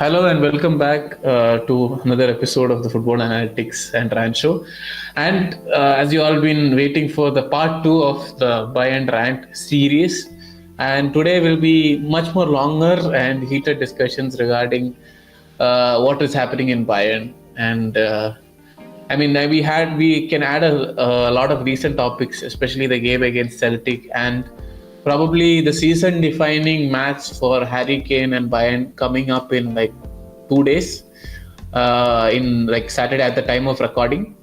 Hello and welcome back to another episode of the Football Analytics and Rant Show. And as you all been waiting for the part two of the Buy and Rant series, and today will be much more longer and heated discussions regarding what is happening in Bayern. And we can add a lot of recent topics, especially the game against Celtic and probably the season-defining match for Harry Kane and Bayern coming up in like 2 days, in like Saturday at the time of recording.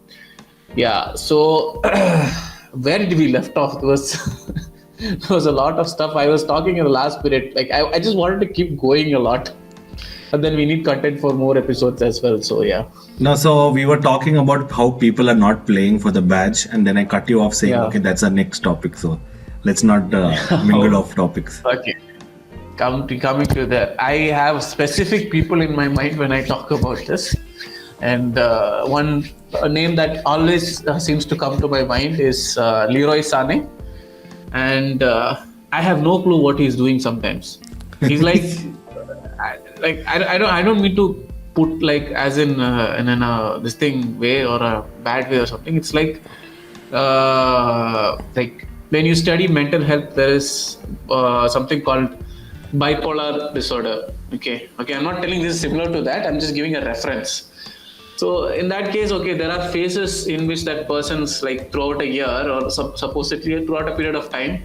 Yeah. So where did we left off? There was a lot of stuff. I was talking in the last period. Like I just wanted to keep going a lot, but then we need content for more episodes as well. So yeah. No, so we were talking about how people are not playing for the badge, and then I cut you off saying, Yeah. okay, that's our next topic. So let's not mingle off topics. Okay. Coming to that, I have specific people in my mind when I talk about this, and a name that always seems to come to my mind is Leroy Sané, and I have no clue what he's doing sometimes. He's like, I don't mean to put like as in this thing way or a bad way or something. It's like when you study mental health, there is something called bipolar disorder. Okay. I'm not telling this similar to that. I'm just giving a reference. So in that case, okay, there are phases in which that person's like throughout a year or supposedly throughout a period of time,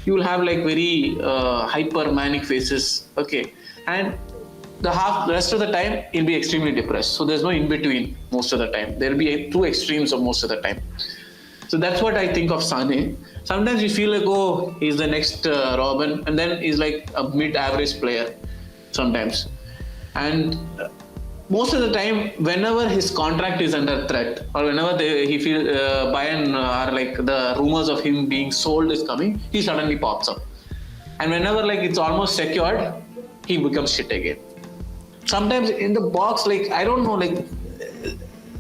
you will have like very hyper manic phases. Okay, and the rest of the time he'll be extremely depressed. So there's no in between most of the time. There'll be two extremes of most of the time. So that's what I think of Sane. Sometimes you feel like, oh, he's the next Robin, and then he's like a mid-average player sometimes. And most of the time, whenever his contract is under threat, or whenever he feels Bayern are like the rumors of him being sold is coming, he suddenly pops up. And whenever like it's almost secured, he becomes shit again. Sometimes in the box, like I don't know, like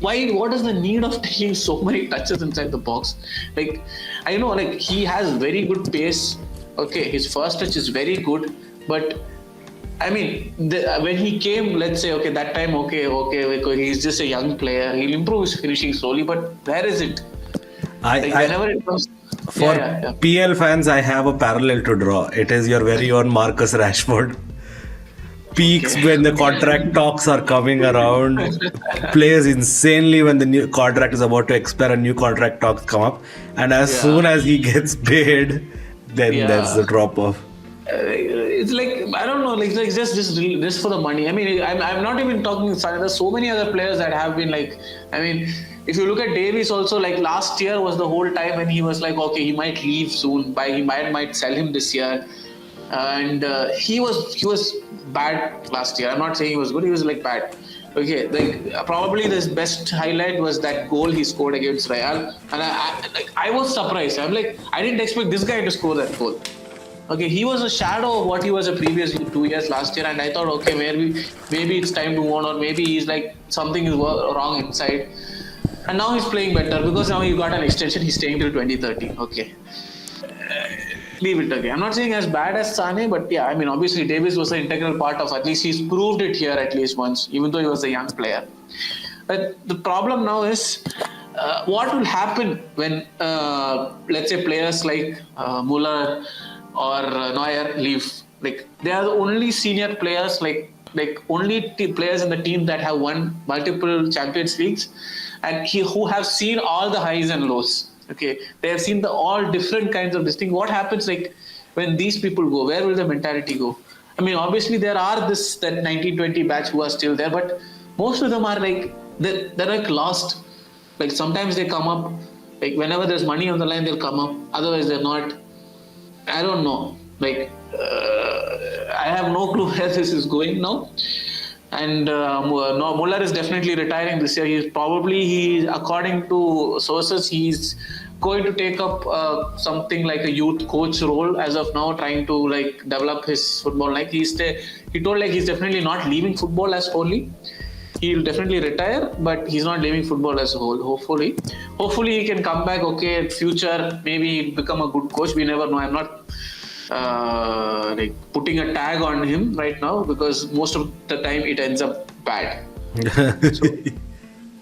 what is the need of taking so many touches inside the box? Like I know, like he has very good pace. Okay, his first touch is very good, but I mean, when he came, let's say, okay, that time, okay, he's just a young player. He'll improve his finishing slowly, but where is it? Whenever it comes. For PL fans, I have a parallel to draw. It is your very own Marcus Rashford. Peaks when the contract talks are coming around, plays insanely when the new contract is about to expire and new contract talks come up, and as soon as he gets paid, then there's the drop off. It's like I don't know, like just for the money. I mean, I'm not even talking. There's so many other players that have been like. I mean, if you look at Davies also, like last year was the whole time when he was like, okay, he might leave soon. He might sell him this year, and he was bad last year. I'm not saying he was good. He was like bad. Okay, like probably the best highlight was that goal he scored against Real, and I was surprised. I'm like, I didn't expect this guy to score that goal. Okay, he was a shadow of what he was the previous 2 years last year, and I thought, okay, maybe it's time to move on, or maybe he's like something is wrong inside. And now he's playing better because now he got an extension. He's staying till 2030. Okay, leave it again. I'm not saying as bad as Sane, but yeah, I mean, obviously Davis was an integral part of. At least he's proved it here at least once, even though he was a young player. But the problem now is. What will happen when, let's say, players like Muller or Neuer leave? Like they are the only senior players, like only players in the team that have won multiple Champions Leagues, and who have seen all the highs and lows. Okay, they have seen all different kinds of this thing. What happens like when these people go? Where will the mentality go? I mean, obviously there are that 1920 batch who are still there, but most of them are like they're like lost. Like sometimes they come up, like whenever there's money on the line, they'll come up. Otherwise, they're not. I don't know. Like I have no clue where this is going now. And no, Muller is definitely retiring this year. According to sources, he's going to take up something like a youth coach role as of now, trying to like develop his football. Like he told like he's definitely not leaving football as wholly. He'll definitely retire, but he's not leaving football as a whole. Hopefully he can come back. Okay, future maybe become a good coach. We never know. I'm not like putting a tag on him right now, because most of the time it ends up bad.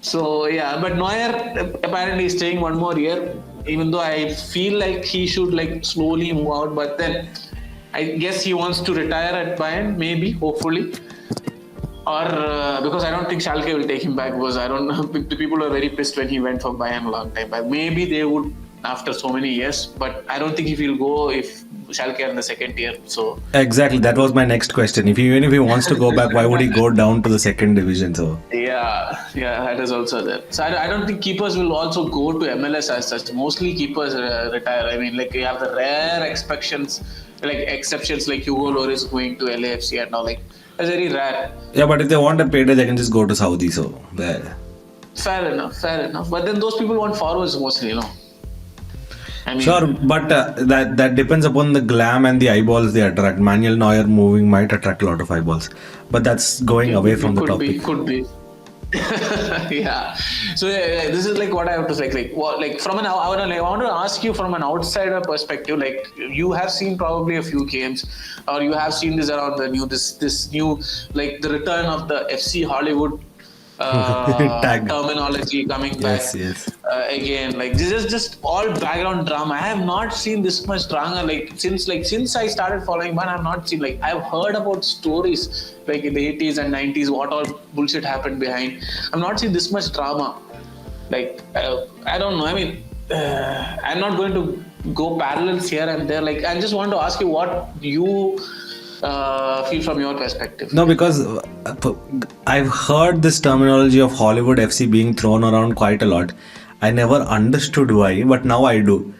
So yeah, but Neuer apparently is staying one more year, even though I feel like he should like slowly move out. But then I guess he wants to retire at Bayern, maybe, hopefully. Or because I don't think Schalke will take him back, because I don't know, the people were very pissed when he went for Bayern a long time back. Maybe they would after so many years, but I don't think if he'll go if Schalke are in the second tier. So Exactly, that was my next question. Even if he wants to go back, why would he go down to the second division? So yeah, that is also there. So I don't think keepers will also go to MLS as such. Mostly keepers retire. I mean, like you have the rare exceptions like Hugo Lloris going to LAFC and all. Like that's very rare. yeah, but if they want a payday, they can just go to Saudi. So there. Fair enough. But then those people want forwards mostly, you know. I mean, Sure, but that depends upon the glam and the eyeballs they attract. Manuel Neuer moving might attract a lot of eyeballs, but that's going away from the topic. Could be. Yeah. So this is like what I have to say. Like from I want to ask you from an outsider perspective. Like you have seen probably a few games, or you have seen this around the this new like the return of the FC Hollywood Tag. terminology coming back. Yes. Again, like this is just all background drama. I have not seen this much drama since I started following man. I've not seen I've heard about stories like in the 80s and 90s what all bullshit happened behind. I've not seen this much drama. I don't know. I mean, I'm not going to go parallels here and there. Like I just want to ask you what you feel from your perspective. No, because I've heard this terminology of Hollywood FC being thrown around quite a lot. I never understood why, but now I do.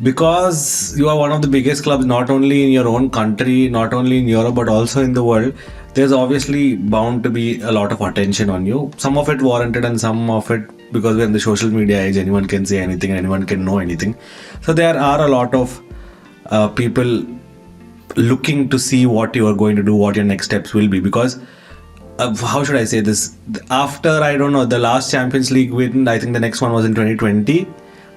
Because you are one of the biggest clubs, not only in your own country, not only in Europe, but also in the world, there's obviously bound to be a lot of attention on you. Some of it warranted and some of it because we're in the social media age, anyone can say anything, anyone can know anything. So there are a lot of people looking to see what you are going to do, what your next steps will be, because how should I say this? After, I don't know, the last Champions League win, I think the next one was in 2020.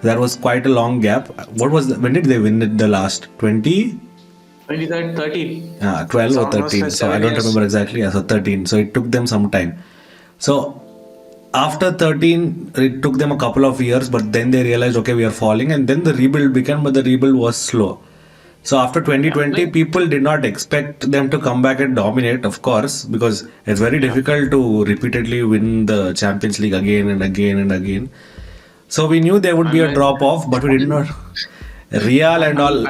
That was quite a long gap. When did they win it the last? 13. 12 or 13. So I don't remember exactly. Yeah, so 13. So it took them some time. So after 13, it took them a couple of years, but then they realized, okay, we are falling, and then the rebuild began, but the rebuild was slow. So after 2020, people did not expect them to come back and dominate, of course, because it's very difficult to repeatedly win the Champions League again and again and again. So we knew there would be a drop off, but we did not. Real and all.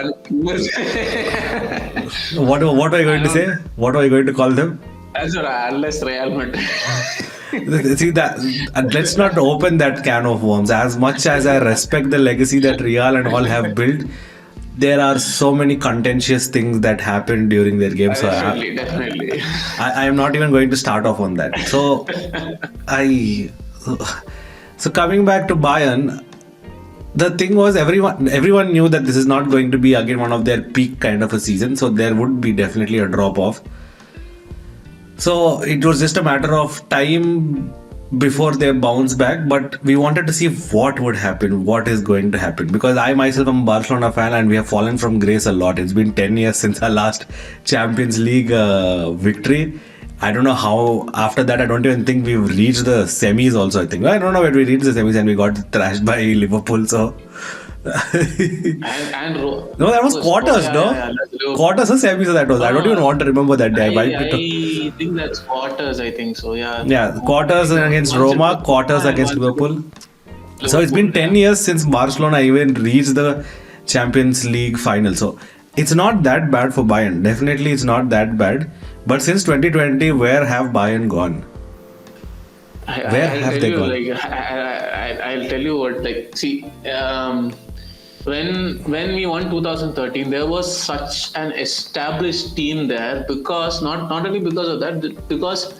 What are you going to say? What are you going to call them? Unless Real Madrid. See that, let's not open that can of worms. As much as I respect the legacy that Real and all have built, there are so many contentious things that happened during their game. Definitely. I am not even going to start off on that. So so coming back to Bayern, the thing was everyone knew that this is not going to be again one of their peak kind of a season. So there would be definitely a drop off. So it was just a matter of time before they bounce back, but we wanted to see what would happen, what is going to happen, because I myself am a Barcelona fan and we have fallen from grace a lot. It's been 10 years since our last Champions League victory. I don't know how after that. I don't even think we've reached the semis also. I don't know when we reached the semis and we got thrashed by Liverpool. So no, that was quarters, quarters or semis. So that was. I don't even want to remember that day. I think that's quarters. I think so. Yeah, quarters against Roma, quarters against Liverpool. So it's been 10 years since Barcelona even reached the Champions League final. So it's not that bad for Bayern. Definitely, it's not that bad. But since 2020, where have Bayern gone? Where have they gone? I'll tell you what. See. When we won 2013, there was such an established team there, because not only because of that, because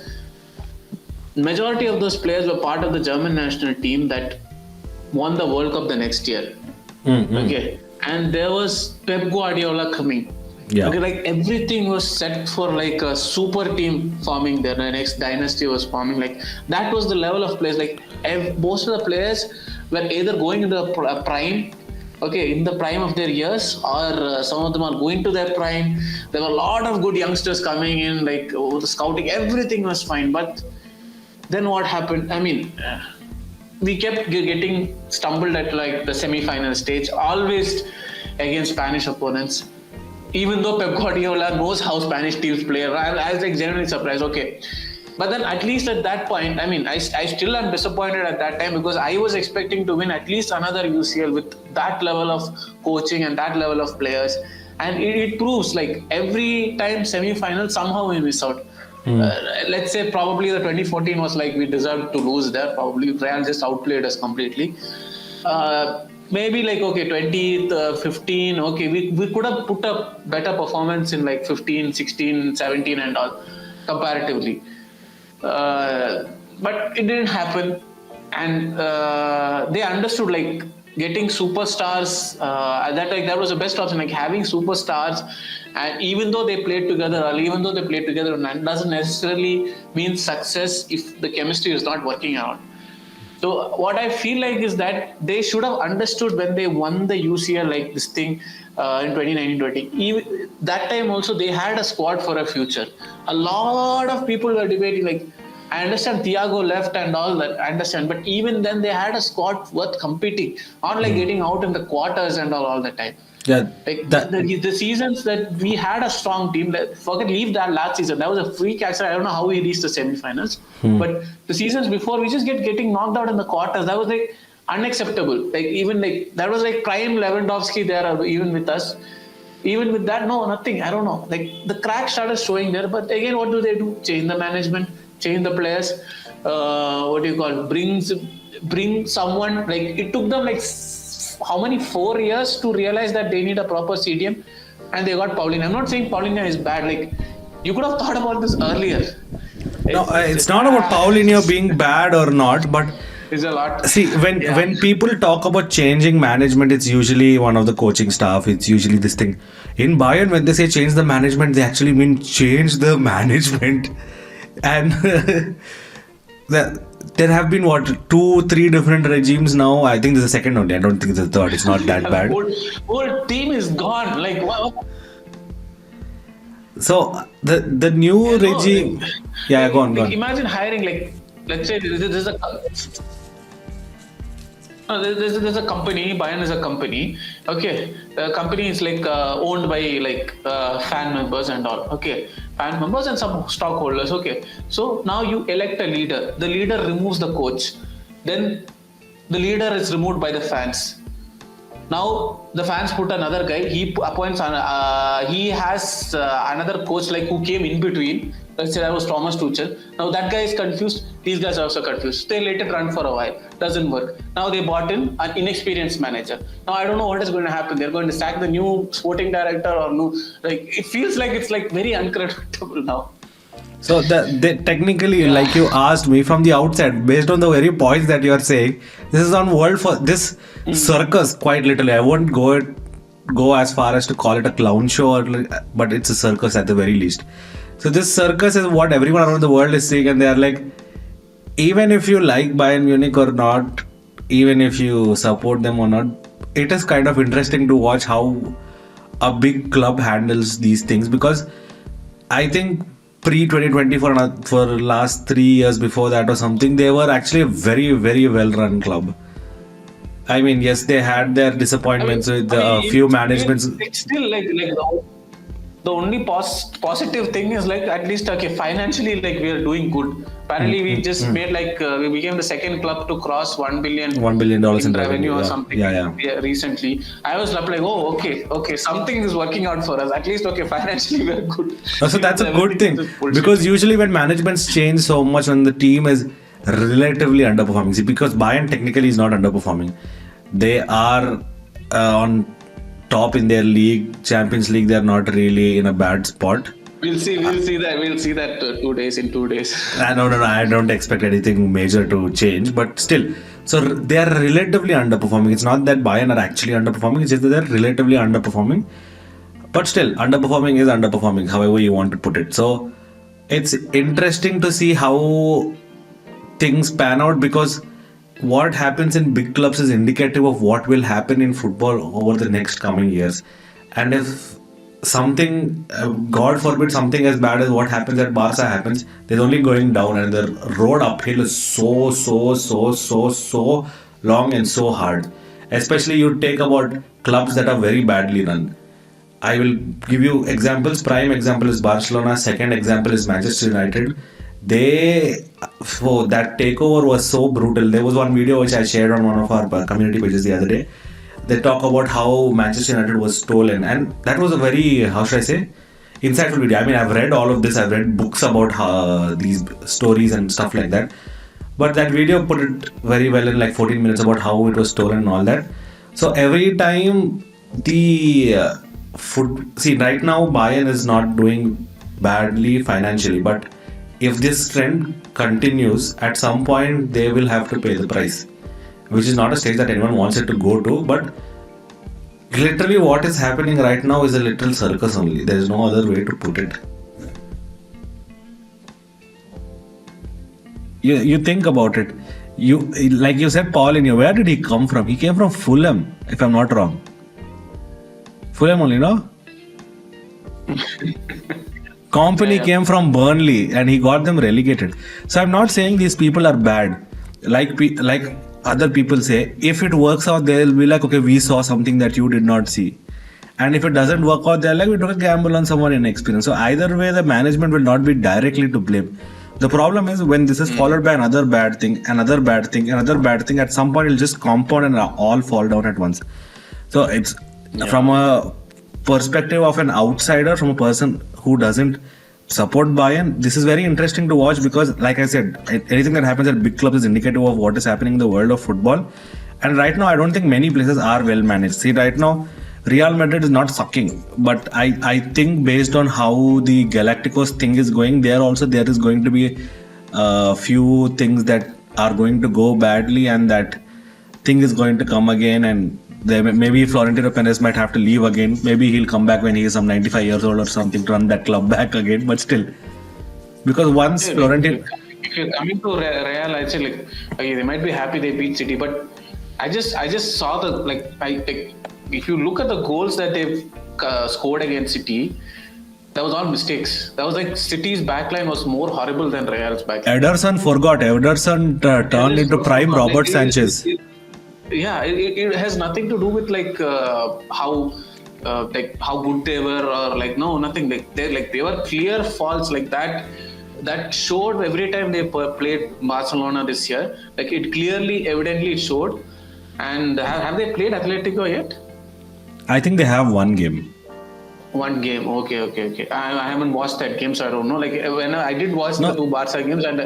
majority of those players were part of the German national team that won the World Cup the next year. Okay, and there was Pep Guardiola coming. Yeah. Okay, everything was set for a super team forming there. The next dynasty was forming. That was the level of players. Most of the players were either going into a prime okay, in the prime of their years, or some of them are going to their prime. There were a lot of good youngsters coming in, like the scouting, everything was fine. But then what happened? I mean, we kept getting stumbled at like the semi-final stage, always against Spanish opponents. Even though Pep Guardiola knows how Spanish teams play, I was like genuinely surprised. Okay, but then at least at that point, I mean, I still am disappointed at that time because I was expecting to win at least another UCL with that level of coaching and that level of players. And it proves like every time semi-final, somehow we miss out. Let's say probably the 2014 was like we deserved to lose there. Probably Real just outplayed us completely. Maybe like, okay, 15, okay, we could have put a better performance in like 15, 16, 17 and all comparatively. But it didn't happen, and they understood like getting superstars. That was the best option. Like having superstars, and even though they played together, or even though they played together, doesn't necessarily mean success if the chemistry is not working out. So what I feel like is that they should have understood when they won the UCL like this thing in 2019-20. Even that time also they had a squad for a future. A lot of people were debating like, I understand Thiago left and all that, I understand, but even then they had a squad worth competing, not like getting out in the quarters and all the time. Yeah, Like the seasons that we had a strong team, leave that last season. That was a freak accident. I don't know how we reached the semi-finals. But the seasons before, we just getting knocked out in the quarters. That was like unacceptable. Like even like that was like prime Lewandowski there, even with us. Even with that, no, nothing. I don't know. Like the cracks started showing there. But again, what do they do? Change the management, change the players. Bring someone. Like it took them like how many 4 years to realize that they need a proper CDM, and they got Paulinho. I'm not saying Paulinho is bad. Like you could have thought about this earlier. No, it's not about Paulinho being bad or not, but it's a lot. See, when people talk about changing management, it's usually one of the coaching staff. It's usually this thing. In Bayern, when they say change the management, they actually mean change the management. And there have been 2-3 different regimes now. I think there's a second only. I don't think there's a third. It's not that bad. Whole team is gone. Like what? So the new regime. Yeah, go on. Imagine hiring like, let's say there's a company. Bayern is a company. Okay, the company is like owned by like fan members and all. Okay, fan members and some stockholders. Okay, so now you elect a leader. The leader removes the coach. Then the leader is removed by the fans. Now the fans put another guy. He appoints. He has another coach like who came in between. Let's say that was Thomas Tuchel. Now that guy is confused. These guys are also confused. They let it run for a while. Doesn't work. Now they bought in an inexperienced manager. Now I don't know what is going to happen. They're going to sack the new sporting director or no. Like it feels like it's like very unpredictable now. So technically, like you asked me from the outside, based on the very points that you are saying, this is on world for this circus. Quite literally, I won't go as far as to call it a clown show, but it's a circus at the very least. So this circus is what everyone around the world is seeing, and they are like, even if you like Bayern Munich or not, even if you support them or not, it is kind of interesting to watch how a big club handles these things, because I think pre-2020 for last 3 years before that or something, they were actually a very, very well-run club. I mean, yes, they had their disappointments with a few managements. It's still like the only positive thing is like at least okay financially like we are doing good. Apparently we just made like we became the second club to cross $1 billion in revenue or something. Yeah, recently. I was like, oh okay, something is working out for us. At least okay financially we are good. So that's a good thing, because usually when managements change so much when the team is relatively underperforming. See, because Bayern technically is not underperforming. They are on top in their league, Champions League. They're not really in a bad spot. We'll see that 2 days in 2 days. No, I don't expect anything major to change, but still, so they are relatively underperforming. It's not that Bayern are actually underperforming, it's just that they're relatively underperforming, but still, underperforming is underperforming, however you want to put it. So it's interesting to see how things pan out, because what happens in big clubs is indicative of what will happen in football over the next coming years. And if something, God forbid, something as bad as what happens at Barca happens, there's only going down, and the road uphill is so long and so hard. Especially you take about clubs that are very badly run. I will give you examples. Prime example is Barcelona. Second example is Manchester United. That takeover was so brutal. There was one video which I shared on one of our community pages the other day. They talk about how Manchester United was stolen, and that was a very, how should I say, insightful video. I mean, I've read all of this. I've read books about these stories and stuff like that. But that video put it very well in like 14 minutes about how it was stolen and all that. So every time the see, right now Bayern is not doing badly financially, but if this trend continues, at some point they will have to pay the price, which is not a stage that anyone wants it to go to. But literally, what is happening right now is a literal circus only. There is no other way to put it. You think about it. You, like you said, Paulinho. Where did he come from? He came from Fulham, if I'm not wrong. Fulham only, no? Company came from Burnley and he got them relegated. So I'm not saying these people are bad. Like other people say, if it works out, they'll be like, okay, we saw something that you did not see. And if it doesn't work out, they're like, we took a gamble on someone inexperienced. So either way, the management will not be directly to blame. The problem is when this is followed by another bad thing, another bad thing, another bad thing, at some point it'll just compound and all fall down at once. So it's from a perspective of an outsider, from a person who doesn't support Bayern, this is very interesting to watch because, like I said, anything that happens at big clubs is indicative of what is happening in the world of football. And right now, I don't think many places are well managed. See, right now, Real Madrid is not sucking, but I think based on how the Galacticos thing is going, there is going to be a few things that are going to go badly, and that thing is going to come again, and maybe Florentino Perez might have to leave again. Maybe he'll come back when he is some 95 years old or something to run that club back again. But still, because once Florentino, if you're coming to Real, I'd say like okay, they might be happy they beat City, but I just saw the if you look at the goals that they've scored against City, that was all mistakes. That was like City's backline was more horrible than Real's backline. Ederson turned into prime Robert Sanchez. It has nothing to do with how good they were, or nothing. They were clear faults like that. That showed every time they played Barcelona this year. Like it clearly, evidently it showed. And have they played Atletico yet? I think they have one game. One game, okay. I haven't watched that game, so I don't know. Like when I did watch the two Barca games, and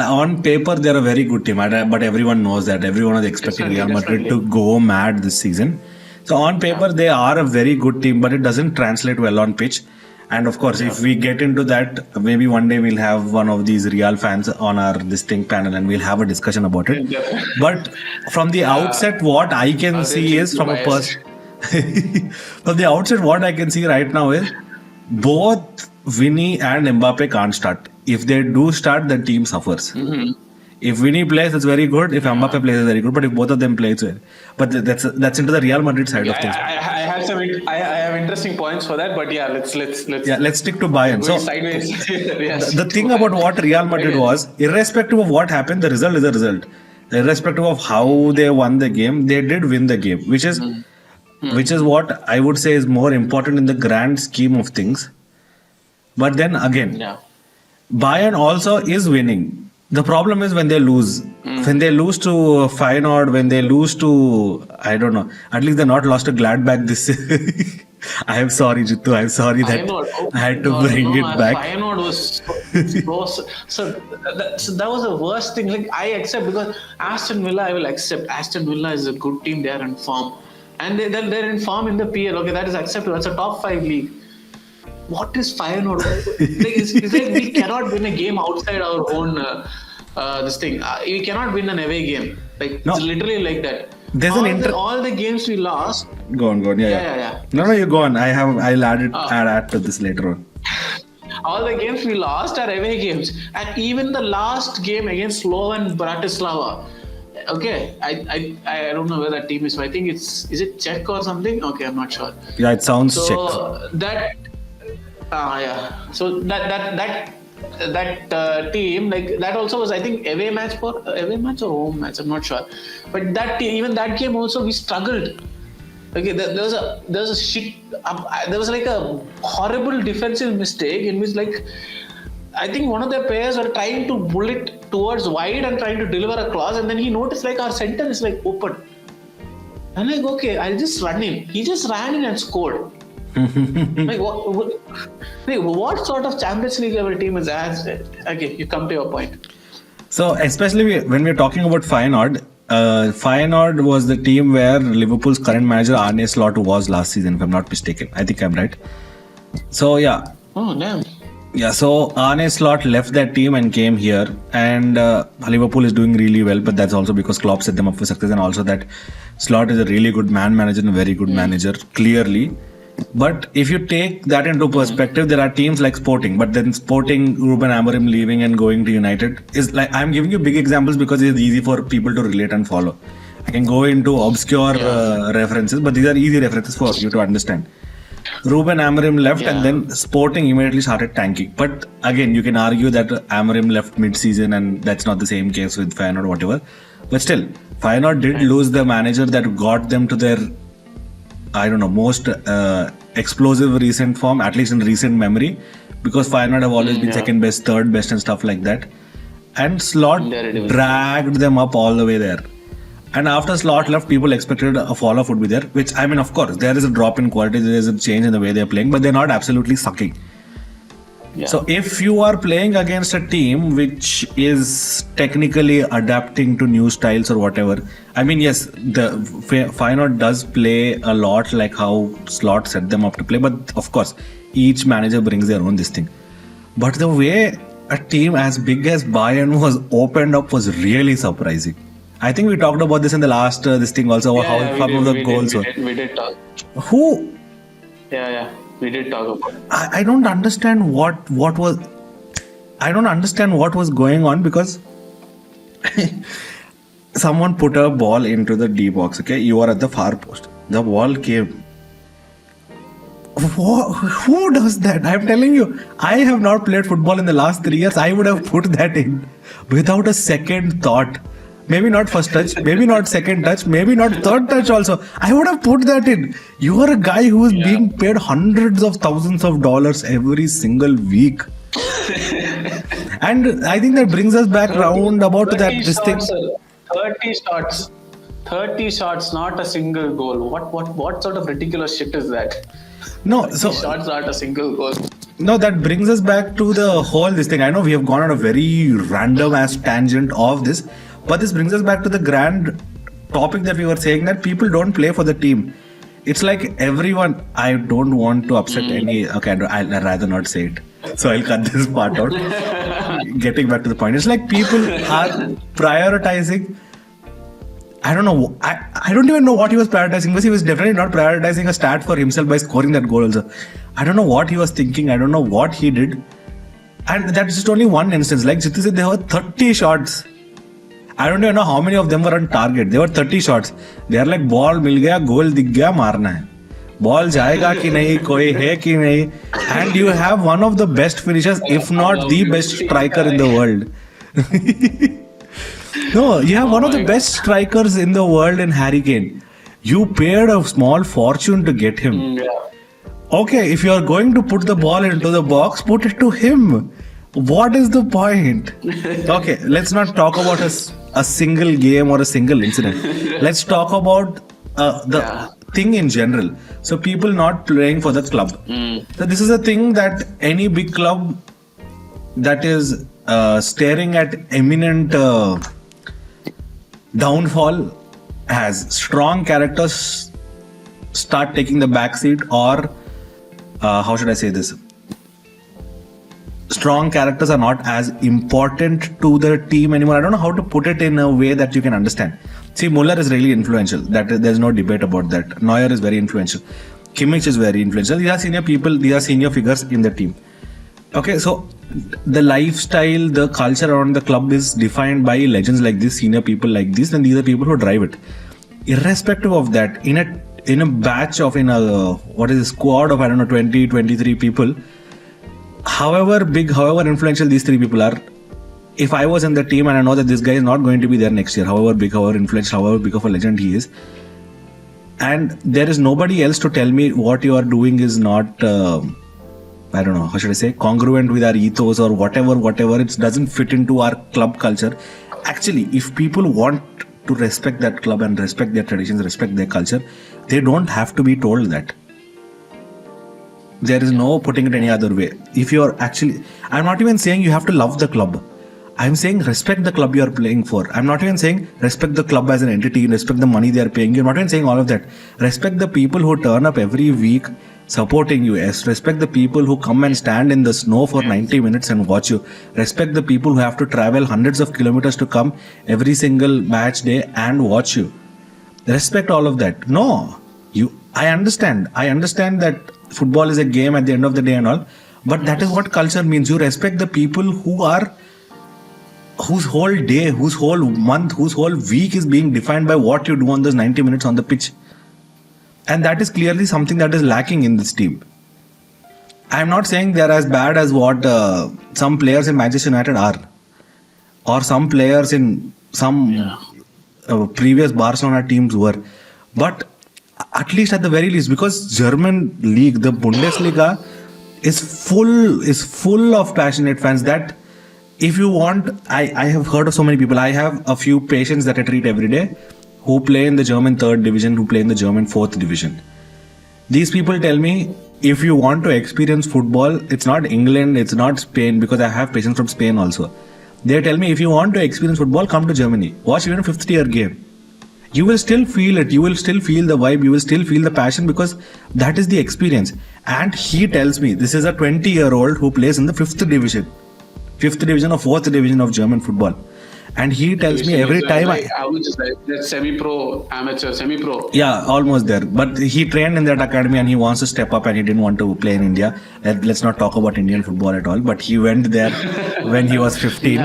on paper they're a very good team, but everyone knows that. Everyone is expecting Real Madrid to go mad this season. So on paper they are a very good team, but it doesn't translate well on pitch. And of course, if we get into that, maybe one day we'll have one of these Real fans on our distinct panel and we'll have a discussion about it. But from the outset, what I can see is from the outset, what I can see right now is both Vinny and Mbappe can't start. If they do start, the team suffers. Mm-hmm. If Vinny plays, it's very good. If Mbappe plays, it's very good. But if both of them play, it's well. But that's into the Real Madrid side of things. I have interesting points for that. But let's stick to Bayern. So the thing about what Real Madrid was, irrespective of what happened, the result is a result. Irrespective of how they won the game, they did win the game, which is what I would say is more important in the grand scheme of things. But then again, Bayern also is winning. The problem is when they lose. When they lose to Feyenoord, when they lose to, I don't know, at least they're not lost to Gladbach this. I am sorry, Jittu. I'm sorry that I had to bring it back. Feyenoord was so that was the worst thing. Like I accept, because Aston Villa, I will accept. Aston Villa is a good team. They are in form. And they're in form in the PL. Okay, that is acceptable. That's a top 5 league. What is Feyenoord? It's like we cannot win a game outside our own this thing. We cannot win an away game. It's literally like that. There's all the games we lost. Go on. Yeah. No, you go on. I'll add to this later on. all the games we lost are away games, and even the last game against Slovan Bratislava. Okay, I don't know where that team is. So I think is it Czech or something? Okay, I'm not sure. Yeah, it sounds Czech. So that yeah. So that team, like that also was, I think, away match or home match. I'm not sure. But even that game also we struggled. Okay, there was a shit. There was like a horrible defensive mistake in which, like, I think one of their players were trying to pull it towards wide and trying to deliver a cross, and then he noticed like our center is like open. I'm like, okay, I'll just run in. He just ran in and scored. Like what sort of Champions League level team is that? Okay, you come to your point. So especially when we're talking about Feyenoord, Feyenoord was the team where Liverpool's current manager Arne Slot was last season, if I'm not mistaken. I think I'm right. So yeah. Oh damn. Yeah, so Arne Slot left that team and came here, and Liverpool is doing really well, but that's also because Klopp set them up for success, and also that Slot is a really good man manager and a very good manager, clearly. But if you take that into perspective, there are teams like Sporting, but then Sporting, Ruben Amorim leaving and going to United is like, I'm giving you big examples because it's easy for people to relate and follow. I can go into obscure references, but these are easy references for you to understand. Ruben Amorim left and then Sporting immediately started tanking. But again, you can argue that Amorim left mid-season and that's not the same case with Feyenoord or whatever. But still, Feyenoord did lose the manager that got them to their, I don't know, most explosive recent form, at least in recent memory, because Feyenoord have always been second best, third best and stuff like that. And Slot dragged them up all the way there. And after Slot left, people expected a fall-off would be there, which, I mean, of course, there is a drop in quality, there is a change in the way they're playing, but they're not absolutely sucking. Yeah. So if you are playing against a team which is technically adapting to new styles or whatever, I mean, yes, the Feyenoord does play a lot like how Slot set them up to play, but of course, each manager brings their own this thing. But the way a team as big as Bayern was opened up was really surprising. I think we talked about this in the last this thing also, how some of the goals were. We did talk. Who? Yeah. We did talk about it. I don't understand what was. I don't understand what was going on because someone put a ball into the D box. Okay, you are at the far post. The ball came. Who does that? I'm telling you, I have not played football in the last 3 years. I would have put that in without a second thought. Maybe not first touch, maybe not second touch, maybe not third touch also. I would have put that in. You are a guy who is being paid hundreds of thousands of dollars every single week. And I think that brings us back round about that this thing. 30 shots, not a single goal. What sort of ridiculous shit is that? No, 30 shots, not a single goal. No, that brings us back to the whole this thing. I know we have gone on a very random ass tangent of this. But this brings us back to the grand topic that we were saying, that people don't play for the team. It's like everyone, I don't want to upset any, okay, I'd rather not say it. So I'll cut this part out. Getting back to the point. It's like people are prioritizing, I don't know, I don't even know what he was prioritizing, because he was definitely not prioritizing a stat for himself by scoring that goal also. I don't know what he was thinking, I don't know what he did. And that's just only one instance. Like Jitu said, there were 30 shots. I don't even know how many of them were on target. There were 30 shots. They are like, ball mil gaya, goal dig gaya, marna hai. Ball jayega ki nahi, koi hai ki nahi. And you have one of the best finishers, if not the best striker in the world. No, you have one of the best strikers in the world in Harry Kane. You paid a small fortune to get him. Okay, if you are going to put the ball into the box, put it to him. What is the point? Okay, let's not talk about a single game or a single incident. Let's talk about the thing in general. So people not playing for the club. So this is a thing that any big club that is staring at imminent downfall has. Strong characters start taking the backseat, or how should I say this? Strong characters are not as important to the team anymore. I don't know how to put it in a way that you can understand. See, Muller is really influential. There's no debate about that. Neuer is very influential. Kimmich is very influential. These are senior people. These are senior figures in the team. Okay, so the lifestyle, the culture around the club is defined by legends like this, senior people like this, and these are people who drive it. Irrespective of that, in a batch of a squad of, I don't know, 20, 23 people, however big, however influential these three people are, if I was in the team and I know that this guy is not going to be there next year, however big, however influential, however big of a legend he is, and there is nobody else to tell me what you are doing is not, I don't know, how should I say, congruent with our ethos or whatever, it doesn't fit into our club culture. Actually, if people want to respect that club and respect their traditions, respect their culture, they don't have to be told that. There is no putting it any other way. If you're actually, I'm not even saying you have to love the club. I'm saying respect the club you're playing for. I'm not even saying respect the club as an entity, respect the money they're paying you. I'm not even saying all of that. Respect the people who turn up every week supporting you. Respect the people who come and stand in the snow for 90 minutes and watch you. Respect the people who have to travel hundreds of kilometers to come every single match day and watch you. Respect all of that. No, I understand that football is a game at the end of the day and all, but that is what culture means. You respect the people whose whole day, whose whole month, whose whole week is being defined by what you do on those 90 minutes on the pitch. And that is clearly something that is lacking in this team. I'm not saying they're as bad as what some players in Manchester United are, or some players in some previous Barcelona teams were, but at least at the very least, because German league, the Bundesliga, is full of passionate fans. That if you want, I have heard of so many people. I have a few patients that I treat every day who play in the German 3rd division, who play in the German 4th division. These people tell me, if you want to experience football, it's not England, it's not Spain, because I have patients from Spain also. They tell me, if you want to experience football, come to Germany. Watch even a 5th tier game. You will still feel it. You will still feel the vibe. You will still feel the passion, because that is the experience. And he tells me, this is a 20-year-old who plays in the 5th division or 4th division of German football. And he tells me every time semi-pro, amateur, semi-pro. Yeah, almost there. But he trained in that academy and he wants to step up and he didn't want to play in India. Let's not talk about Indian football at all. But he went there when he was 15.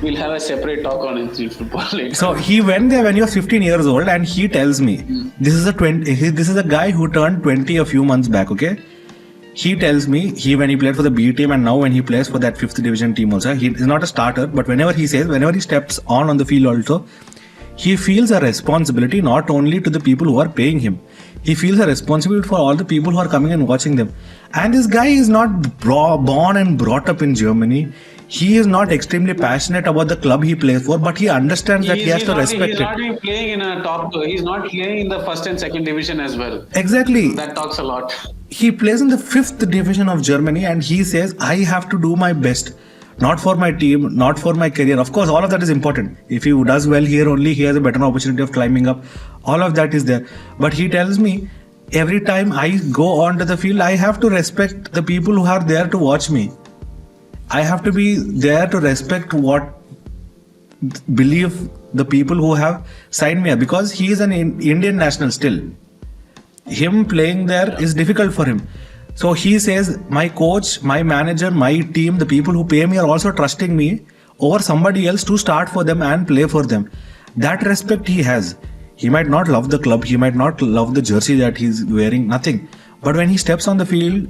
We'll have a separate talk on Indian football later. So he went there when he was 15 years old, and he tells me, this is a guy who turned 20 a few months back, okay? He tells me, when he played for the B team and now when he plays for that 5th division team also, he is not a starter, but whenever he steps on the field also, he feels a responsibility not only to the people who are paying him, he feels a responsibility for all the people who are coming and watching them. And this guy is not born and brought up in Germany. He is not extremely passionate about the club he plays for, but he understands that he has to respect it. He's not even playing in a top. He's not playing in the 1st and 2nd division as well. Exactly. That talks a lot. He plays in the 5th division of Germany, and he says, I have to do my best. Not for my team, not for my career. Of course, all of that is important. If he does well here only, he has a better opportunity of climbing up. All of that is there. But he tells me, every time I go onto the field, I have to respect the people who are there to watch me. I have to be there to respect believe the people who have signed me up, because he is an Indian national still. Him playing there is difficult for him. So he says, my coach, my manager, my team, the people who pay me are also trusting me over somebody else to start for them and play for them. That respect he has. He might not love the club, he might not love the jersey that he's wearing, nothing. But when he steps on the field,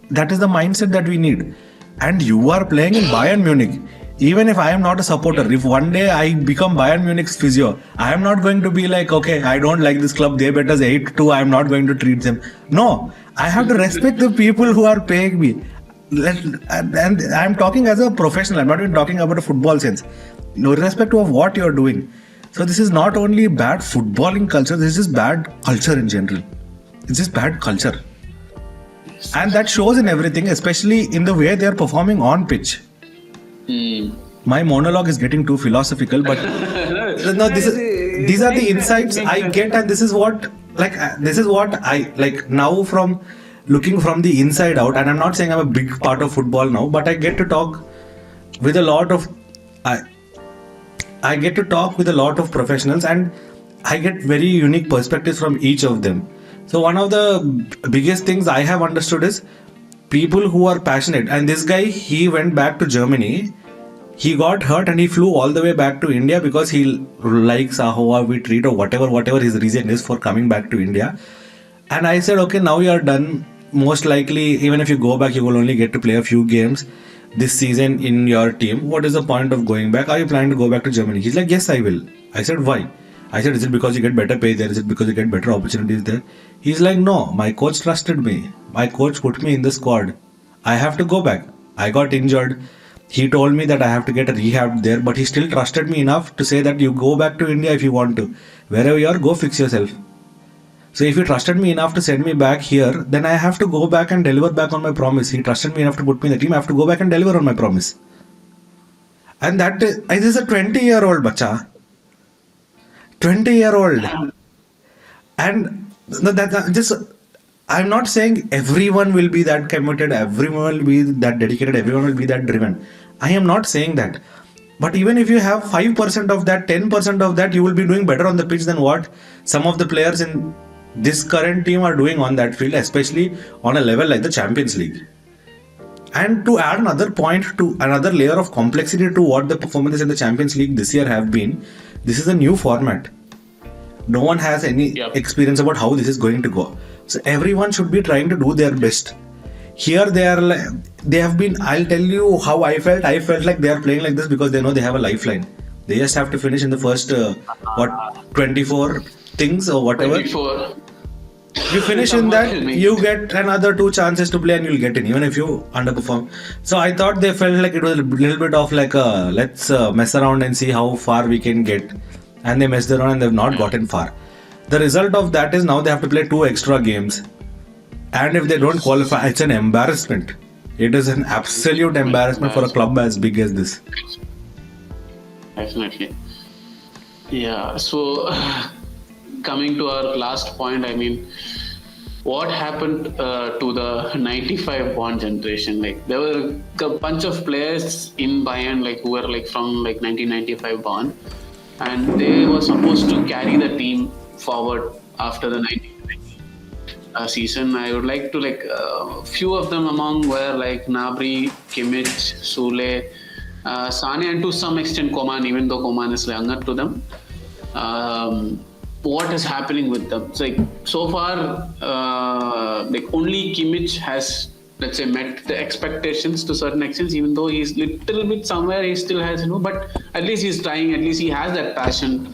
that is the mindset that we need. And you are playing in Bayern Munich. Even if I am not a supporter, if one day I become Bayern Munich's physio, I am not going to be like, okay, I don't like this club, they bet us 8-2, I am not going to treat them. No, I have to respect the people who are paying me. And I am talking as a professional, I am not even talking about a football sense. Irrespective of what you are doing. So this is not only bad footballing culture, this is just bad culture in general. It's just bad culture. And that shows in everything, especially in the way they are performing on pitch. My monologue is getting too philosophical, but no, these are the insights I get, and this is what I like now from looking from the inside out. And I'm not saying I'm a big part of football now, but I get to talk with a lot of I get to talk with a lot of professionals, and I get very unique perspectives from each of them. So one of the biggest things I have understood is people who are passionate. And this guy, he went back to Germany. He got hurt and he flew all the way back to India because he likes how we treat or whatever his reason is for coming back to India. And I said, okay, now you are done. Most likely, even if you go back, you will only get to play a few games this season in your team. What is the point of going back? Are you planning to go back to Germany? He's like, yes, I will. I said, why? I said, is it because you get better pay there? Is it because you get better opportunities there? He's like, no, my coach trusted me. My coach put me in the squad. I have to go back. I got injured. He told me that I have to get a rehab there, but he still trusted me enough to say that you go back to India if you want to. Wherever you are, go fix yourself. So if he trusted me enough to send me back here, then I have to go back and deliver back on my promise. He trusted me enough to put me in the team. I have to go back and deliver on my promise. And that is a 20-year-old bacha. 20-year-old. And that just, I'm not saying everyone will be that committed, everyone will be that dedicated, everyone will be that driven. I am not saying that. But even if you have 5% of that, 10% of that, you will be doing better on the pitch than what some of the players in this current team are doing on that field, especially on a level like the Champions League. And to add another point, to another layer of complexity to what the performances in the Champions League this year have been, this is a new format. No one has any experience about how this is going to go. So everyone should be trying to do their best. Here they have been, I'll tell you how I felt. I felt like they are playing like this because they know they have a lifeline. They just have to finish in the first, 24 things or whatever. 24. You finish in that, you get another 2 chances to play and you'll get in, even if you underperform. So I thought they felt like it was a little bit of like let's mess around and see how far we can get. And they messed around and they've not gotten far. The result of that is now they have to play 2 extra games. And if they don't qualify, it's an embarrassment. It is an absolute embarrassment for a club as big as this. Definitely. Yeah, so coming to our last point, I mean, what happened to the 95 born generation? Like, there were a bunch of players in Bayern like who were like from like 1995 born, and they were supposed to carry the team forward after the 1990 season. I would like to like few of them among were like Gnabry, Kimmich, Sule, Sane, and to some extent Coman, even though Coman is younger to them. What is happening with them? It's like so far, like only Kimmich has, let's say, met the expectations to certain extent. Even though he's little bit somewhere, he still has, but at least he's trying. At least he has that passion.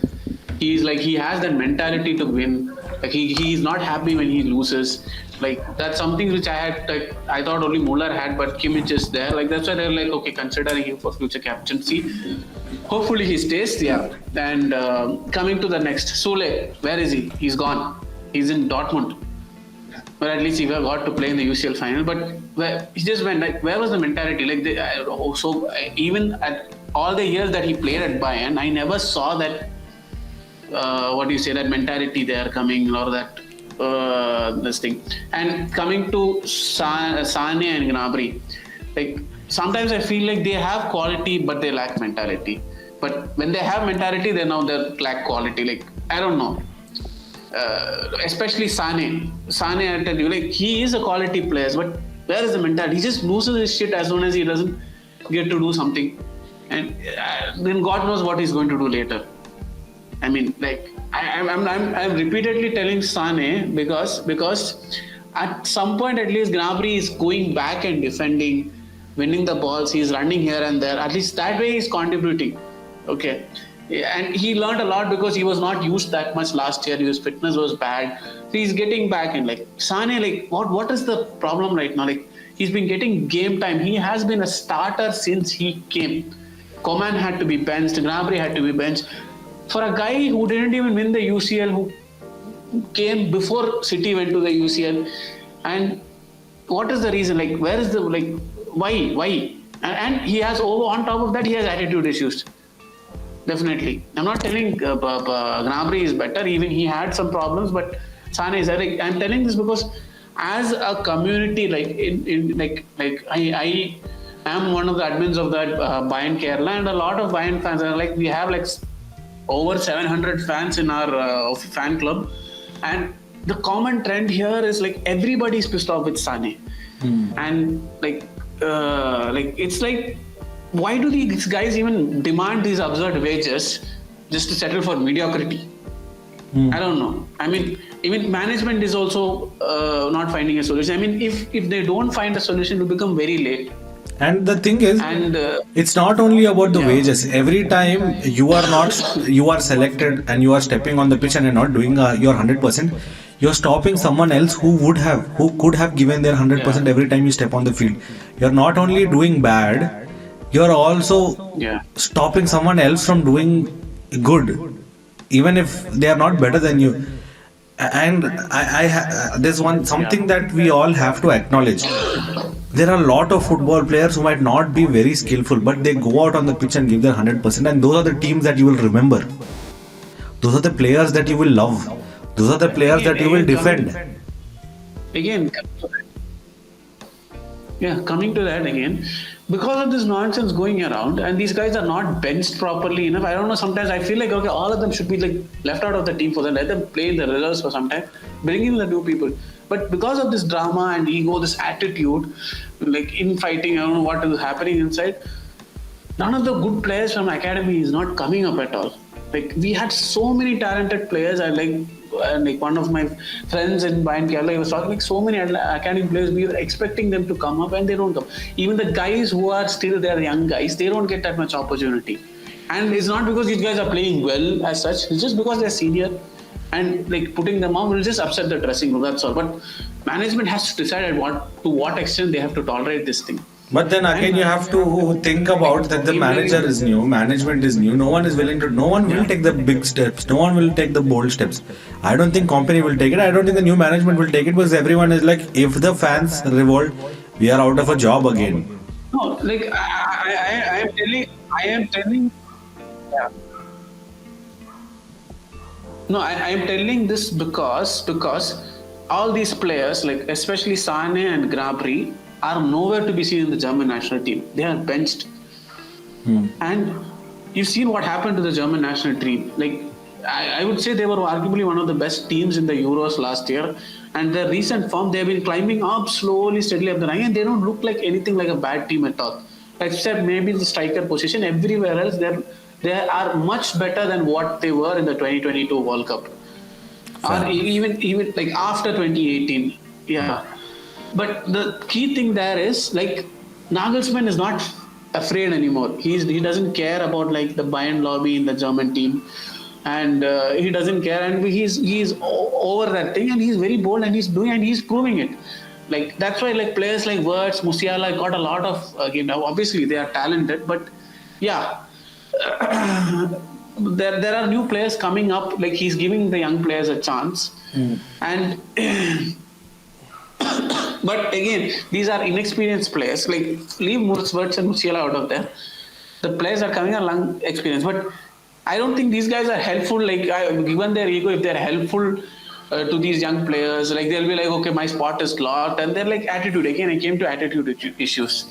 He's like, he has that mentality to win. Like he's not happy when he loses. Like that's something which I had, like I thought only Muller had, but Kimmich is there. Like that's why they're like, okay, considering him for future captaincy. Hopefully he stays, yeah. And coming to the next, Sule, where is he? He's gone. He's in Dortmund. But at least he got to play in the UCL final. But he just went, like, where was the mentality? Like, even at all the years that he played at Bayern, I never saw that, that mentality there coming, or that, this thing. And coming to Sane and Gnabry, like, sometimes I feel like they have quality, but they lack mentality. But when they have mentality, they lack quality. Like, I don't know. Especially Sane, I tell you, like, he is a quality player, but where is the mentality? He just loses his shit as soon as he doesn't get to do something. And then God knows what he's going to do later. I mean, like, I'm repeatedly telling Sane because at some point at least Gnabry is going back and defending, winning the balls, he's running here and there. At least that way he's contributing. Okay. And he learned a lot because he was not used that much last year. His fitness was bad. So he's getting back in. Like Sane, like what is the problem right now? Like he's been getting game time. He has been a starter since he came. Coman had to be benched. Gnabry had to be benched. For a guy who didn't even win the UCL, who came before City went to the UCL, and what is the reason? Like, where is the, like, why? And he has, on top of that, he has attitude issues. Definitely. I'm not telling Gnabry is better. Even he had some problems, but Sane is. I'm telling this because as a community, I am one of the admins of that Bayern Kerala, and a lot of Bayern fans are like, we have like over 700 fans in our fan club, and the common trend here is like everybody is pissed off with Sane. And it's like, why do these guys even demand these absurd wages just to settle for mediocrity? I don't know. I mean, even management is also not finding a solution. I mean, if they don't find a solution, it will become very late. And the thing is, And it's not only about the wages. Every time you are selected and you are stepping on the pitch and you're not doing your 100%, you're stopping someone else who could have given their 100% every time you step on the field. You're not only doing bad, you're also stopping someone else from doing good, even if they are not better than you. And there's something that we all have to acknowledge. There are a lot of football players who might not be very skillful, but they go out on the pitch and give their 100%, and those are the teams that you will remember. Those are the players that you will love. Those are the players that you will defend. Again, coming to that again, because of this nonsense going around, and these guys are not benched properly enough. I don't know. Sometimes I feel like, okay, all of them should be like left out of the team for them. Let them play in the reserves for some time. Bring in the new people. But because of this drama and ego, this attitude, like infighting, I don't know what is happening inside. None of the good players from academy is not coming up at all. Like, we had so many talented players. Like one of my friends in Bayern Kerala, he was talking like so many academy players. We were expecting them to come up and they don't come. Even the guys who are still there, young guys, they don't get that much opportunity. And it's not because these guys are playing well as such. It's just because they're senior. And like putting them on will just upset the dressing room. That's all. But management has to decide to what extent they have to tolerate this thing. But then again, you have to think about that the manager is new, management is new. No one will take the big steps. No one will take the bold steps. I don't think company will take it. I don't think the new management will take it, because everyone is like, if the fans revolt, we are out of a job again. No, like I am telling. Yeah. No, I am telling this because all these players, like especially Sane and Gnabry, are nowhere to be seen in the German national team. They are benched. And you've seen what happened to the German national team. Like, I would say they were arguably one of the best teams in the Euros last year. And their recent form, they've been climbing up slowly, steadily up the rank, and they don't look like anything like a bad team at all. Except maybe the striker position. Everywhere else, they are much better than what they were in the 2022 World Cup. Or even like after 2018. Yeah. But the key thing there is, like, Nagelsmann is not afraid anymore. He doesn't care about like the Bayern lobby in the German team, and he doesn't care. And he's over that thing, and he's very bold, and he's proving it. Like, that's why like players like Wirtz, Musiala got a lot of obviously they are talented, but yeah, there are new players coming up. Like, he's giving the young players a chance, and. But again, these are inexperienced players. Like, leave Wirtz and Musiala out of there. The players are coming along experienced. But I don't think these guys are helpful. Like, given their ego, if they're helpful to these young players, like, they'll be like, okay, my spot is locked. And they're like, attitude. Again, I came to attitude issues.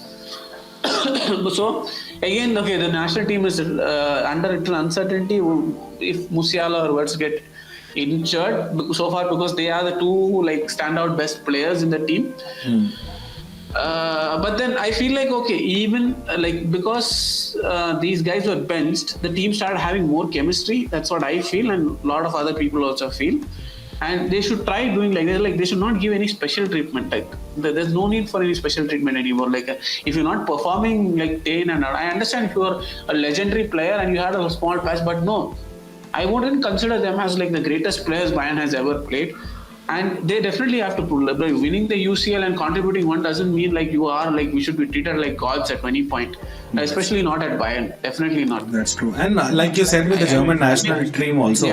So, again, okay, the national team is under little uncertainty. If Musiala or Wirtz get injured so far, because they are the two like standout best players in the team. But then I feel like, okay, even like because these guys were benched, the team started having more chemistry. That's what I feel, and a lot of other people also feel. And they should try doing like this. Like, they should not give any special treatment. Like, there's no need for any special treatment anymore. Like, if you're not performing like day in and out, I understand if you're a legendary player and you had a small patch, but no, I wouldn't consider them as like the greatest players Bayern has ever played. And they definitely have to prove, like, winning the UCL and contributing one doesn't mean like you are like, we should be treated like gods at any point, especially not at Bayern. Definitely not. That's true. And like you said with the German national team also,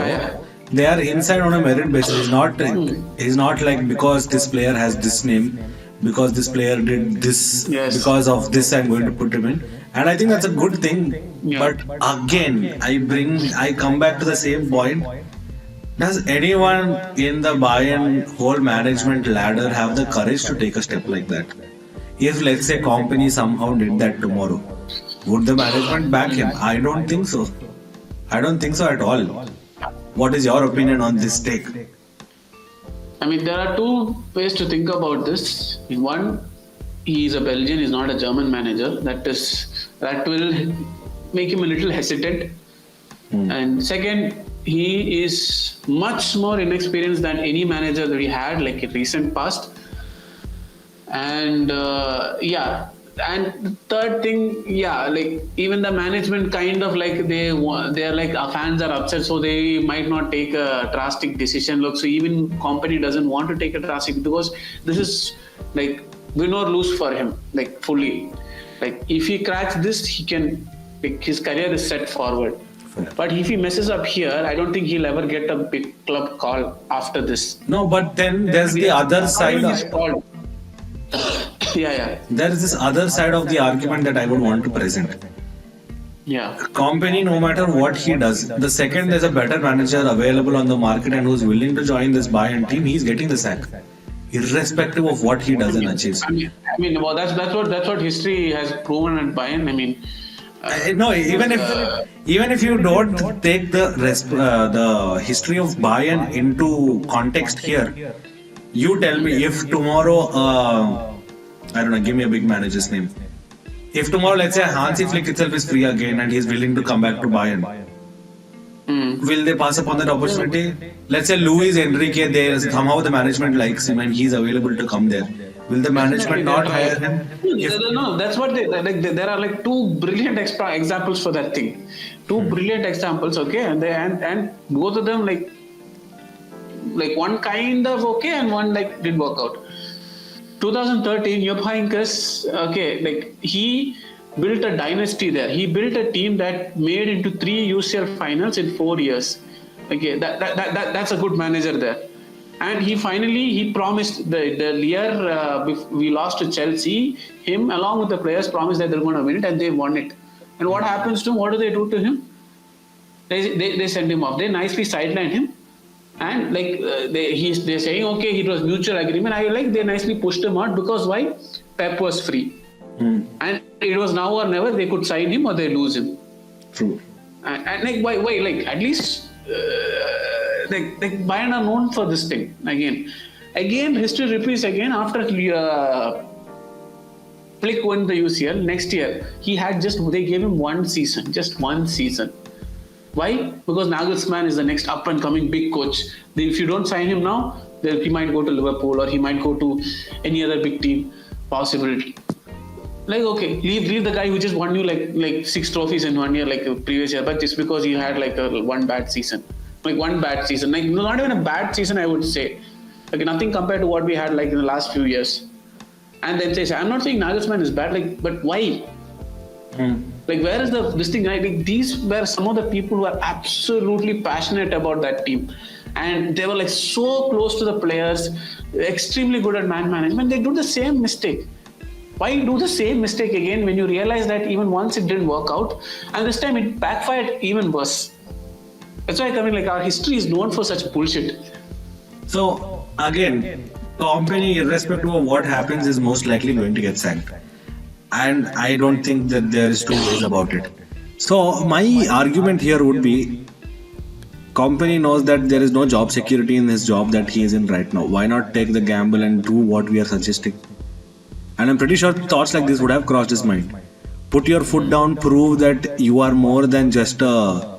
they are inside on a merit basis. It's not like because this player has this name, because this player did this, because of this I'm going to put him in. And I think that's a good thing. But again, I come back to the same point. Does anyone in the Bayern whole management ladder have the courage to take a step like that? If, let's say, company somehow did that tomorrow, would the management back him? I don't think so. I don't think so at all. What is your opinion on this take? I mean, there are two ways to think about this. One, he is a Belgian, he's not a German manager. That will make him a little hesitant. And second, he is much more inexperienced than any manager that we had, like in recent past. And and the third thing, like even the management kind of like they're like our fans are upset, so they might not take a drastic decision. Look, so even company doesn't want to take a drastic, because this is like win or lose for him, like fully. Like if he cracks this, he can, like, his career is set forward. But if he messes up here, I don't think he'll ever get a big club call after this. No, but then there's the other side. There is this other side of the argument that I would want to present. Company, no matter what he does, the second there's a better manager available on the market and who's willing to join this Bayern team, he's getting the sack, irrespective of what he does and achieves. I mean, well, that's what history has proven at Bayern. I mean, no, even if you don't take the history of Bayern into context here, you tell me if tomorrow. I don't know, give me a big manager's name. If tomorrow, let's say, Hansi Flick itself is free again and he's willing to come back to Bayern, will they pass upon that opportunity? Let's say Luis Enrique, somehow the management likes him and he's available to come there. Will the management not hire him? No, that's what there are like two brilliant examples for that thing. Two brilliant examples, okay, and both of them like one kind of okay and one like didn't work out. 2013, Jupp Heynckes, okay, like he built a dynasty there. He built a team that made into 3 UCL finals in 4 years. Okay, that's a good manager there. And he promised the year we lost to Chelsea, him along with the players promised that they're going to win it, and they won it. And what happens to him? What do they do to him? They send him off. They nicely sideline him. And like they're saying, okay, it was mutual agreement. They nicely pushed him out because why? Pep was free, and it was now or never. They could sign him or they lose him. True. And like why? Like at least like Bayern are known for this thing again. History repeats again after Flick won the UCL. Next year they gave him just one season. Why? Because Nagelsmann is the next up-and-coming big coach. If you don't sign him now, then he might go to Liverpool or he might go to any other big team. Possibility. Like, okay, leave the guy who just won you like 6 trophies in 1 year, like the previous year, but just because he had like one bad season. Like not even a bad season, I would say. Like nothing compared to what we had like in the last few years. And then say, I'm not saying Nagelsmann is bad, but why? Like, where is this thing? Like, these were some of the people who are absolutely passionate about that team. And they were like so close to the players, extremely good at man management. They do the same mistake. Why do the same mistake again when you realize that even once it didn't work out, and this time it backfired even worse? That's why our history is known for such bullshit. So, again, company, irrespective of what happens, is most likely going to get sacked. And I don't think that there is 2 ways about it. So my argument here would be, company knows that there is no job security in this job that he is in right now. Why not take the gamble and do what we are suggesting? And I'm pretty sure thoughts like this would have crossed his mind. Put your foot down, prove that you are more than just a,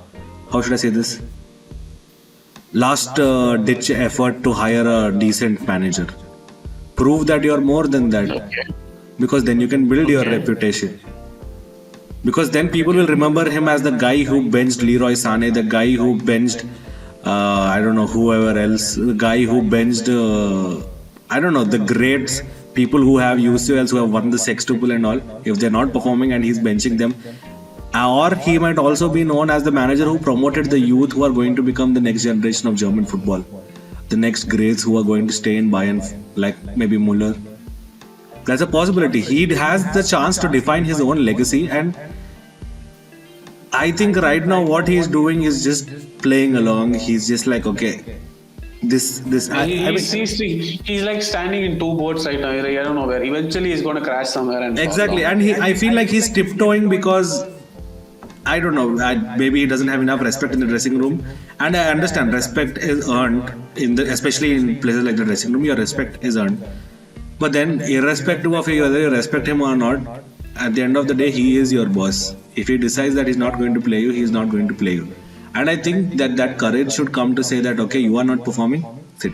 how should I say this? Last ditch effort to hire a decent manager. Prove that you are more than that. Okay. Because then you can build your reputation. Because then people will remember him as the guy who benched Leroy Sané, the guy who benched, I don't know, whoever else, the guy who benched, I don't know, the greats, people who have UCLs, who have won the sextuple and all. If they're not performing and he's benching them. Or he might also be known as the manager who promoted the youth who are going to become the next generation of German football. The next greats who are going to stay in Bayern, like maybe Müller. That's a possibility. He has the chance to define his own legacy, and I think right now what he is doing is just playing along. He's just like, okay, he's like standing in 2 boats right now. I don't know where. Eventually he's going to crash somewhere. And exactly. And I feel like he's tiptoeing because, I don't know, maybe he doesn't have enough respect in the dressing room. And I understand respect is earned, especially in places like the dressing room, your respect is earned. But then, irrespective of whether you respect him or not, at the end of the day, he is your boss. If he decides that he's not going to play you, he's not going to play you. And I think that that courage should come to say that, okay, you are not performing, sit.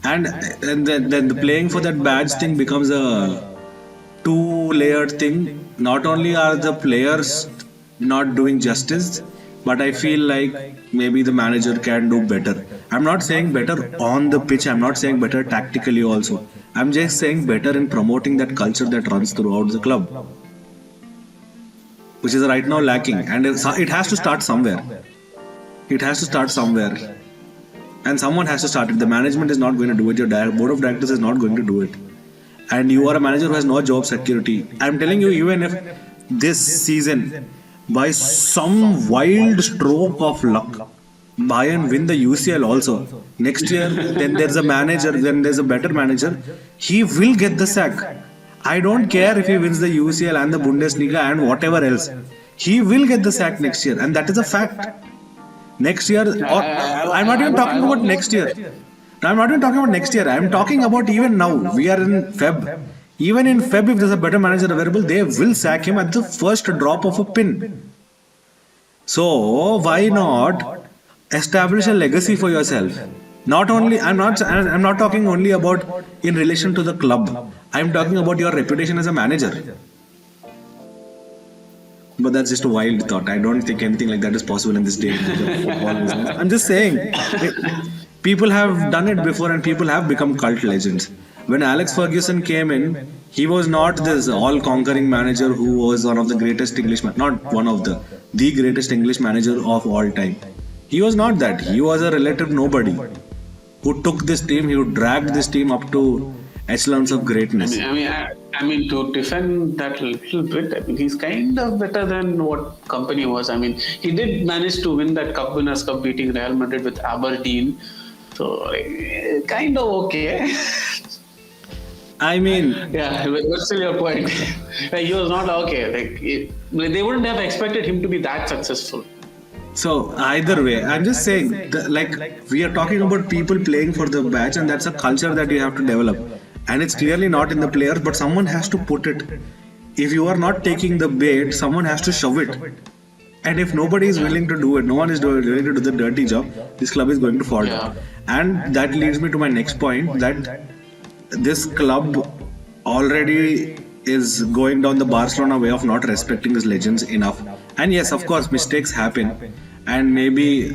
And then the playing for that badge thing becomes a two-layered thing. Not only are the players not doing justice, but I feel like maybe the manager can do better. I'm not saying better on the pitch, I'm not saying better tactically also. I'm just saying better in promoting that culture that runs throughout the club, which is right now lacking. And it has to start somewhere. It has to start somewhere. And someone has to start it. The management is not going to do it, your board of directors is not going to do it. And you are a manager who has no job security. I'm telling you, even if this season, by some wild stroke of luck, Bayern win the UCL also. Next year, then there's a manager, then there's a better manager. He will get the sack. I don't care if he wins the UCL and the Bundesliga and whatever else. He will get the sack next year, and that is a fact. Next year, I'm not even talking about next year. I'm not even talking about next year. I'm talking about even now. We are in Feb. Even in Feb, if there's a better manager available, they will sack him at the first drop of a pin. So why not establish a legacy for yourself? Not only I'm not talking only about in relation to the club. I'm talking about your reputation as a manager. But that's just a wild thought. I don't think anything like that is possible in this day. I'm just saying, people have done it before and people have become cult legends. When Alex Ferguson came in, he was not this all-conquering manager who was one of the greatest not one of the greatest English manager of all time. He was not that. He was a relative nobody who took this team, he dragged this team up to echelons of greatness. I mean, to defend that a little bit, I mean, he's kind of better than what Company was. I mean, he did manage to win that Cup Winners' Cup, beating Real Madrid with Aberdeen. So, kind of okay. I mean, yeah, what's still your point? Like, he was not okay. They wouldn't have expected him to be that successful. So either way, I'm just saying, we are talking about people playing for the badge, and that's a culture that you have to develop. And it's clearly not in the players, but someone has to put it. If you are not taking the bait, someone has to shove it. And if nobody is willing to do it, no one is willing to do the dirty job, this club is going to fall down. And that leads me to my next point, that this club already is going down the Barcelona way of not respecting its legends enough. And yes, of course, mistakes happen. And maybe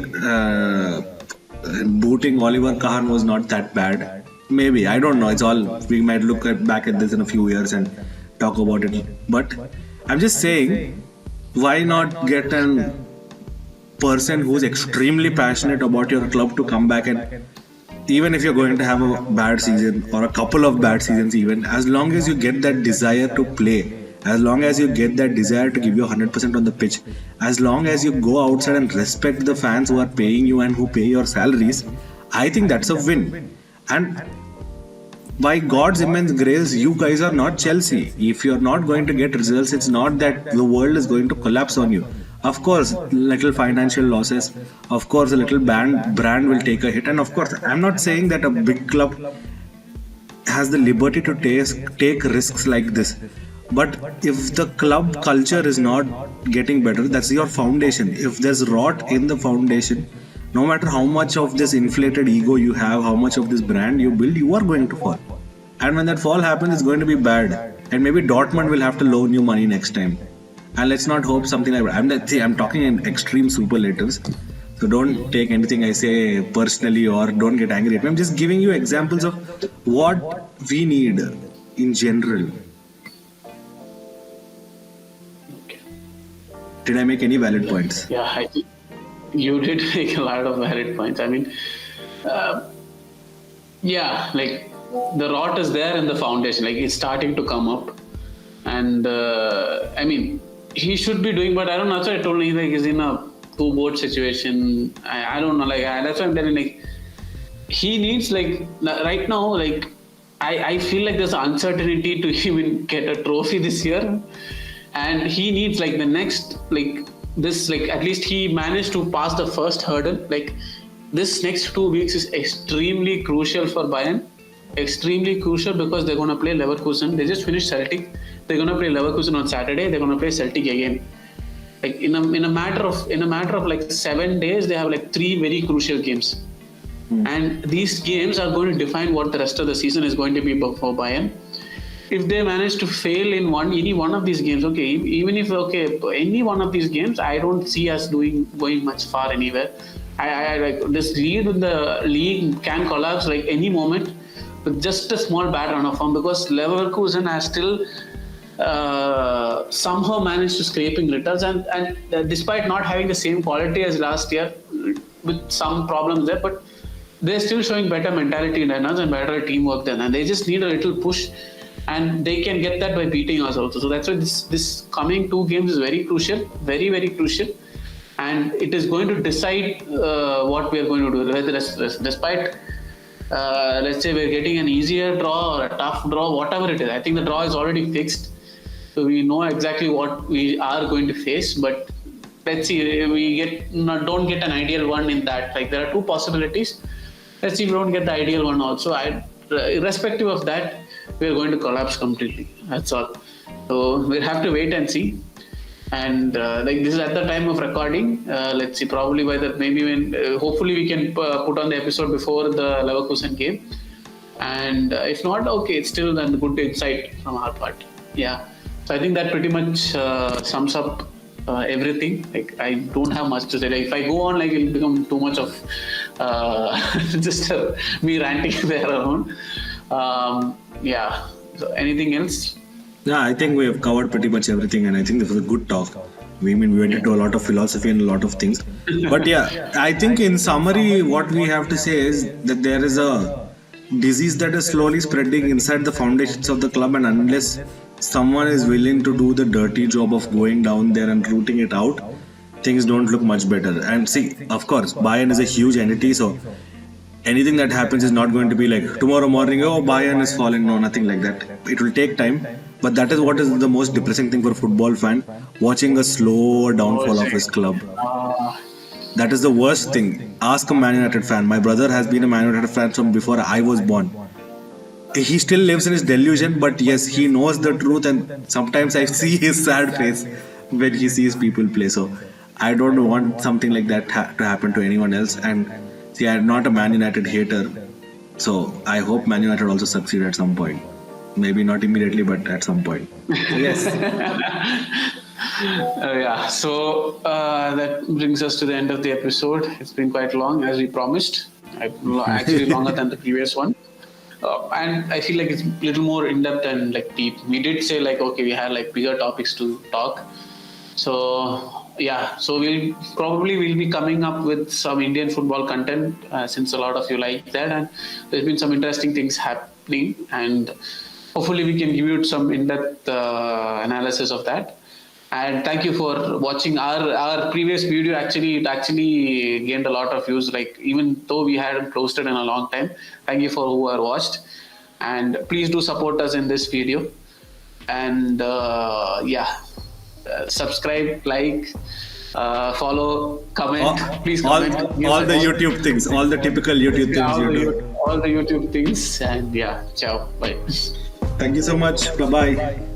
booting Oliver Kahn was not that bad. Maybe, I don't know. It's all, we might look back at this in a few years and talk about it. But I'm just saying, why not get a person who's extremely passionate about your club to come back, and even if you're going to have a bad season or a couple of bad seasons even, as long as you get that desire to play, as long as you get that desire to give you 100% on the pitch, as long as you go outside and respect the fans who are paying you and who pay your salaries, I think that's a win. And by God's immense grace, you guys are not Chelsea. If you're not going to get results, it's not that the world is going to collapse on you. Of course, little financial losses. Of course, a little brand will take a hit. And of course, I'm not saying that a big club has the liberty to take risks like this. But if the club culture is not getting better, that's your foundation. If there's rot in the foundation, no matter how much of this inflated ego you have, how much of this brand you build, you are going to fall. And when that fall happens, it's going to be bad. And maybe Dortmund will have to loan you money next time. And let's not hope something like that. I'm talking in extreme superlatives. So don't take anything I say personally or don't get angry at me. I'm just giving you examples of what we need in general. Okay. Did I make any valid points? Yeah, I think you did make a lot of valid points. I mean, the rot is there in the foundation. Like, it's starting to come up. And I mean, he should be doing, but I don't know. That's what I told him. Like, he's in a two-boat situation. I don't know. That's what I'm telling. Like, he needs, right now, I feel like there's uncertainty to even get a trophy this year, and he needs the next at least he managed to pass the first hurdle. This next 2 weeks is extremely crucial for Bayern. extremely crucial because they're going to play Leverkusen. They just finished Celtic. They're going to play Leverkusen on Saturday. They're going to play Celtic again. Like in a matter of like 7 days, they have like 3 very crucial games. And these games are going to define what the rest of the season is going to be for Bayern. If they manage to fail in any one of these games, even if any one of these games, I don't see us going much far anywhere. I like this lead in the league can collapse like any moment with just a small bad run of form, because Leverkusen has still somehow managed to scraping returns, and despite not having the same quality as last year with some problems there, but they're still showing better mentality in runners and better teamwork than, and they just need a little push, and they can get that by beating us also. So that's why this coming 2 games is very crucial, very, very crucial, and it is going to decide what we are going to do. Despite let's say we're getting an easier draw or a tough draw, whatever it is, I think the draw is already fixed. So we know exactly what we are going to face, but let's see, don't get an ideal one in that. Like there are 2 possibilities. Let's see if we don't get the ideal one also. Irrespective of that, we are going to collapse completely. That's all. So we'll have to wait and see. And like this is at the time of recording. Let's see, probably by that, maybe when hopefully we can put on the episode before the Leverkusen game. And if not, it's still then good insight from our part. Yeah. So I think that pretty much sums up everything. Like I don't have much to say. Like, if I go on, like it'll become too much of just me ranting there around. Yeah. So anything else? Yeah, I think we have covered pretty much everything, and I think this was a good talk. We went into a lot of philosophy and a lot of things. But yeah, I think in summary, what we have to say is that there is a disease that is slowly spreading inside the foundations of the club, and unless someone is willing to do the dirty job of going down there and rooting it out, things don't look much better. And see, of course, Bayern is a huge entity, so anything that happens is not going to be like tomorrow morning, Bayern is falling. No, nothing like that. It will take time. But that is what is the most depressing thing for a football fan, watching a slow downfall of his club. That is the worst thing. Ask a Man United fan. My brother has been a Man United fan from before I was born. He still lives in his delusion, but yes, he knows the truth, and sometimes I see his sad face when he sees people play. So I don't want something like that to happen to anyone else. And see, I'm not a Man United hater, so I hope Man United also succeed at some point. Maybe not immediately, but at some point. So yes. Yeah, so that brings us to the end of the episode. It's been quite long, as we promised. Actually, longer than the previous one. And I feel like it's a little more in-depth and like deep. We did say like, we had like bigger topics to talk. So yeah, so we'll be coming up with some Indian football content since a lot of you like that, and there's been some interesting things happening, and hopefully we can give you some in-depth analysis of that. And thank you for watching our previous video. It actually gained a lot of views, like even though we hadn't posted in a long time. Thank you for who are watched, and please do support us in this video. And subscribe, like, follow, comment. Please comment. All the YouTube things, all the typical YouTube things you do. All the YouTube things, and ciao, bye. Thank you so much. Bye bye.